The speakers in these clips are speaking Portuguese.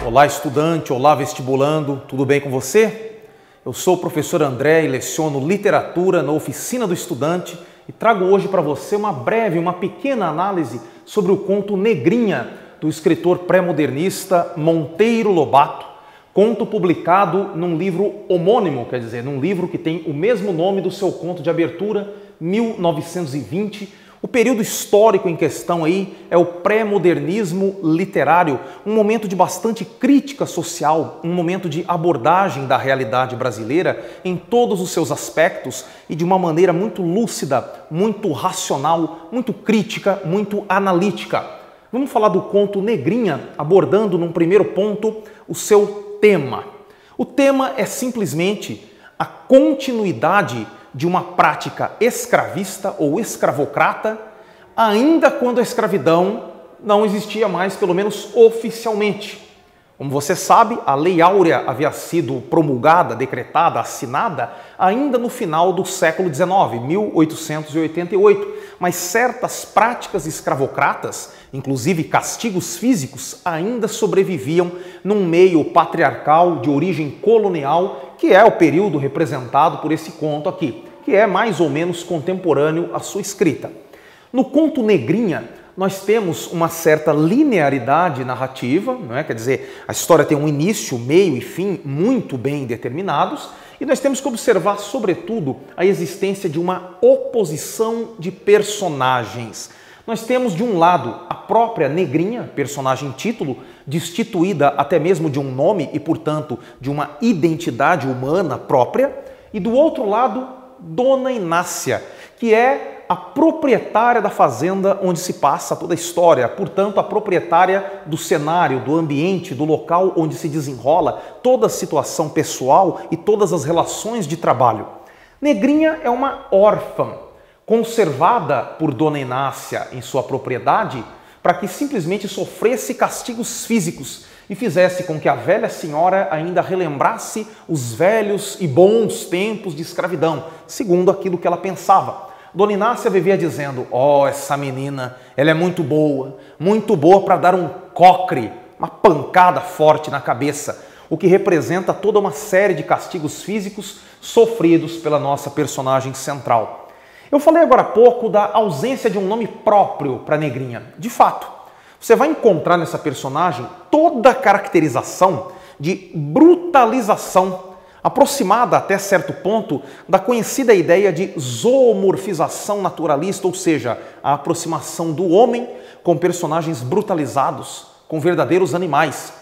Olá, estudante, olá, vestibulando, tudo bem com você? Eu sou o professor André e leciono literatura na Oficina do Estudante e trago hoje para você uma pequena análise sobre o conto Negrinha, do escritor pré-modernista Monteiro Lobato, conto publicado num livro homônimo, quer dizer, num livro que tem o mesmo nome do seu conto de abertura, 1920. O período histórico em questão aí é o pré-modernismo literário, um momento de bastante crítica social, um momento de abordagem da realidade brasileira em todos os seus aspectos e de uma maneira muito lúcida, muito racional, muito crítica, muito analítica. Vamos falar do conto Negrinha, abordando num primeiro ponto o seu tema. O tema é simplesmente a continuidade de uma prática escravista ou escravocrata, ainda quando a escravidão não existia mais, pelo menos oficialmente. Como você sabe, a Lei Áurea havia sido promulgada, decretada, assinada ainda no final do século XIX, 1888, mas certas práticas escravocratas, inclusive castigos físicos, ainda sobreviviam num meio patriarcal de origem colonial, que é o período representado por esse conto aqui, que é mais ou menos contemporâneo à sua escrita. No conto Negrinha, nós temos uma certa linearidade narrativa, não é? Quer dizer, a história tem um início, meio e fim muito bem determinados, e nós temos que observar, sobretudo, a existência de uma oposição de personagens. Nós temos, de um lado, a própria Negrinha, personagem título, destituída até mesmo de um nome e, portanto, de uma identidade humana própria, e do outro lado, Dona Inácia, que é a proprietária da fazenda onde se passa toda a história, portanto, a proprietária do cenário, do ambiente, do local onde se desenrola toda a situação pessoal e todas as relações de trabalho. Negrinha é uma órfã, conservada por Dona Inácia em sua propriedade para que simplesmente sofresse castigos físicos e fizesse com que a velha senhora ainda relembrasse os velhos e bons tempos de escravidão, segundo aquilo que ela pensava. Dona Inácia vivia dizendo: "Oh, essa menina, ela é muito boa para dar um cocre, uma pancada forte na cabeça", o que representa toda uma série de castigos físicos sofridos pela nossa personagem central. Eu falei agora há pouco da ausência de um nome próprio para Negrinha. De fato, você vai encontrar nessa personagem toda a caracterização de brutalização, aproximada até certo ponto da conhecida ideia de zoomorfização naturalista, ou seja, a aproximação do homem com personagens brutalizados, com verdadeiros animais.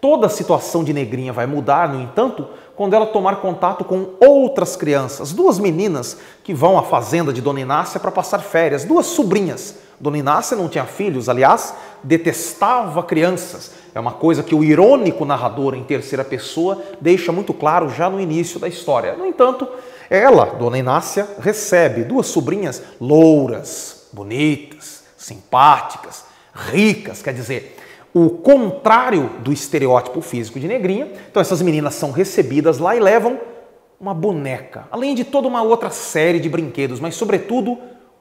Toda a situação de Negrinha vai mudar, no entanto, quando ela tomar contato com outras crianças, duas meninas que vão à fazenda de Dona Inácia para passar férias, duas sobrinhas. Dona Inácia não tinha filhos, aliás, detestava crianças. É uma coisa que o irônico narrador em terceira pessoa deixa muito claro já no início da história. No entanto, ela, Dona Inácia, recebe duas sobrinhas louras, bonitas, simpáticas, ricas, quer dizer, o contrário do estereótipo físico de Negrinha. Então essas meninas são recebidas lá e levam uma boneca, além de toda uma outra série de brinquedos, mas sobretudo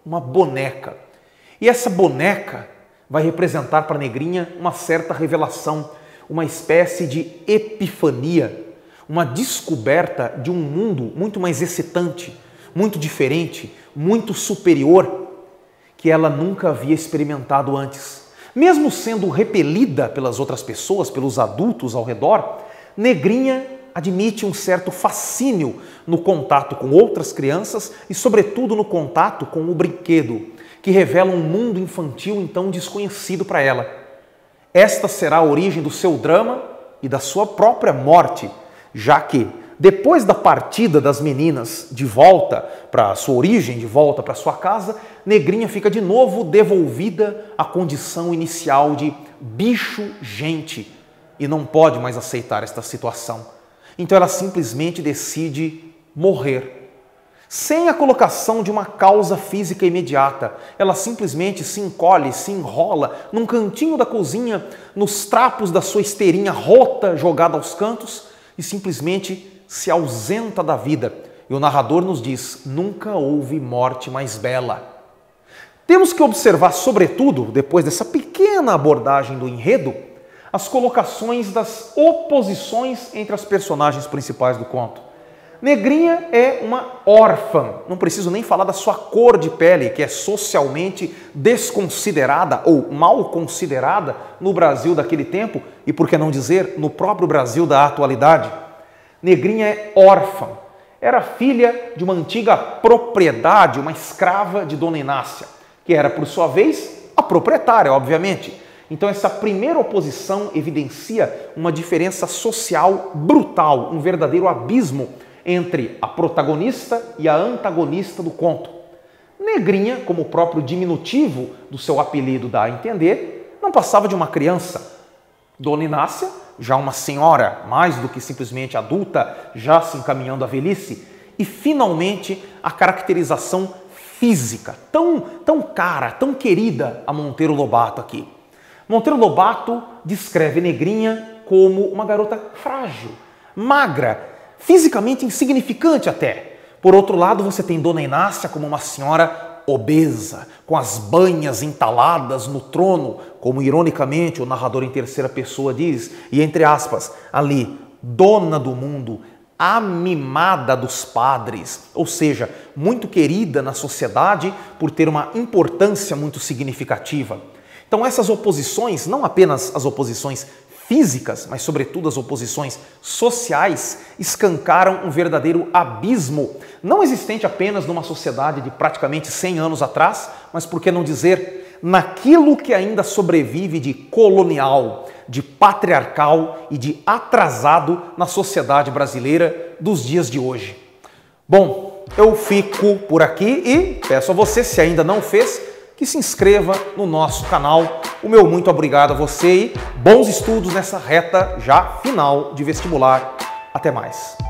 uma boneca. E essa boneca vai representar para Negrinha uma certa revelação, uma espécie de epifania, uma descoberta de um mundo muito mais excitante, muito diferente, muito superior, que ela nunca havia experimentado antes. Mesmo sendo repelida pelas outras pessoas, pelos adultos ao redor, Negrinha admite um certo fascínio no contato com outras crianças e, sobretudo, no contato com o brinquedo, que revela um mundo infantil então desconhecido para ela. Esta será a origem do seu drama e da sua própria morte, já que, depois da partida das meninas de volta para a sua origem, de volta para sua casa, Negrinha fica de novo devolvida à condição inicial de bicho-gente e não pode mais aceitar esta situação. Então ela simplesmente decide morrer. Sem a colocação de uma causa física imediata, ela simplesmente se encolhe, se enrola num cantinho da cozinha, nos trapos da sua esteirinha rota jogada aos cantos e simplesmente se ausenta da vida. E o narrador nos diz: nunca houve morte mais bela. Temos que observar, sobretudo, depois dessa pequena abordagem do enredo, as colocações das oposições entre as personagens principais do conto. Negrinha é uma órfã, não preciso nem falar da sua cor de pele, que é socialmente desconsiderada ou mal considerada no Brasil daquele tempo e, por que não dizer, no próprio Brasil da atualidade. Negrinha é órfã, era filha de uma antiga propriedade, uma escrava de Dona Inácia, que era, por sua vez, a proprietária, obviamente. Então essa primeira oposição evidencia uma diferença social brutal, um verdadeiro abismo entre a protagonista e a antagonista do conto. Negrinha, como o próprio diminutivo do seu apelido dá a entender, não passava de uma criança. Dona Inácia, já uma senhora mais do que simplesmente adulta, já se encaminhando à velhice. E finalmente a caracterização física, tão cara, tão querida a Monteiro Lobato aqui. Monteiro Lobato descreve Negrinha como uma garota frágil, magra, fisicamente insignificante até. Por outro lado, você tem Dona Inácia como uma senhora obesa, com as banhas entaladas no trono, como ironicamente o narrador em terceira pessoa diz, e entre aspas, ali, dona do mundo, a mimada dos padres, ou seja, muito querida na sociedade por ter uma importância muito significativa. Então essas oposições, não apenas as oposições físicas, mas sobretudo as oposições sociais, escancaram um verdadeiro abismo, não existente apenas numa sociedade de praticamente 100 anos atrás, mas por que não dizer, naquilo que ainda sobrevive de colonial, de patriarcal e de atrasado na sociedade brasileira dos dias de hoje. Bom, eu fico por aqui e peço a você, se ainda não fez, que se inscreva no nosso canal. O meu muito obrigado a você e bons estudos nessa reta já final de vestibular. Até mais.